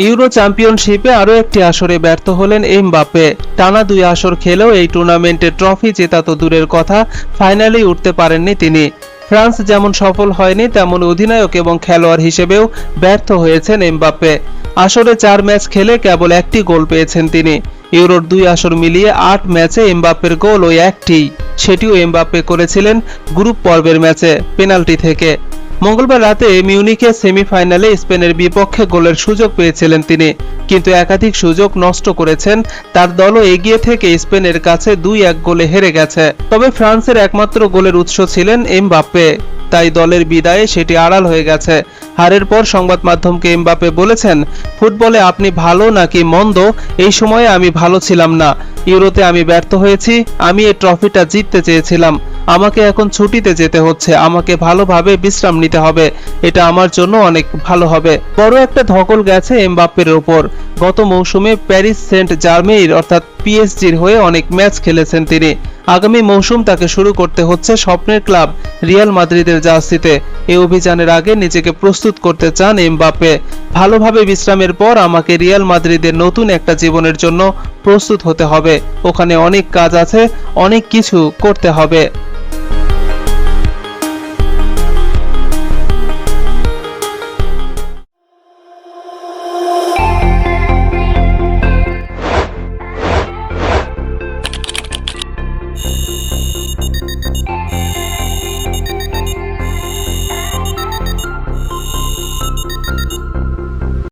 Euro চ্যাম্পিয়নশিপে আরও একটি আসরে ব্যর্থ হলেন এমবাপ্পে। টানা 2 আসর খেলেও এই টুর্নামেন্টে ট্রফি জেতা তো দূরের কথা, ফাইনালেই উঠতে পারেননি তিনি। ফ্রান্স যেমন সফল হয়নি, তেমন অধিনায়ক এবং খেলোয়াড় হিসেবেও ব্যর্থ হয়েছেন এমবাপ্পে। আসরে 4 ম্যাচ খেলে কেবল একটি গোল পেয়েছেন তিনি। ইউরোর 2 আসর মিলিয়ে 8 ম্যাচে এমবাপ্পের গোল ওই একটিই, সেটিও এমবাপ্পে করেছিলেন গ্রুপ পর্বের ম্যাচে পেনাল্টি থেকে। মঙ্গলবার রাতে মিউনিখে সেমিফাইনালে স্পেনের বিপক্ষে গোলের সুযোগ পেয়েছিলেন তিনি, কিন্তু একাধিক সুযোগ নষ্ট করেছেন। তার দলও এগিয়ে থেকে স্পেনের কাছে 2-1 গোলে হেরে গেছে। তবে ফ্রান্সের একমাত্র গোলের উৎস ছিলেন এমবাপ্পে, তাই দলের বিদায়ে সেটি আড়াল হয়ে গেছে। হারের পর সংবাদ মাধ্যমকে এমবাপ্পে বলেছেন, ফুটবলে আপনি ভালো নাকি মন্দ, এই সময়ে আমি ভালো ছিলাম না। ইউরোতে আমি ব্যর্থ হয়েছি, আমি এই ট্রফিটা জিততে চেয়েছিলাম। আমাকে এখন ছুটিতে যেতে হচ্ছে, আমাকে ভালোভাবে বিশ্রাম নিতে হবে, এটা আমার জন্য অনেক ভালো হবে। বড় একটা ধকল গেছে এমবাপ্পের ওপর। গত মৌসুমে প্যারিস সেন্ট জার্মেইর অর্থাৎ পিএসজির হয়ে অনেক ম্যাচ খেলেছেন তিনি। আগামী মৌসুম তাকে শুরু করতে হচ্ছে স্বপ্নের ক্লাব রিয়াল মাদ্রিদের জার্সিতে। এই অভিযানের আগে নিজেকে প্রস্তুত করতে চান এমবাপ্পে। ভালোভাবে বিশ্রামের পর আমাকে রিয়াল মাদ্রিদের নতুন একটা জীবনের জন্য প্রস্তুত হতে হবে। ওখানে অনেক কাজ আছে, অনেক কিছু করতে হবে।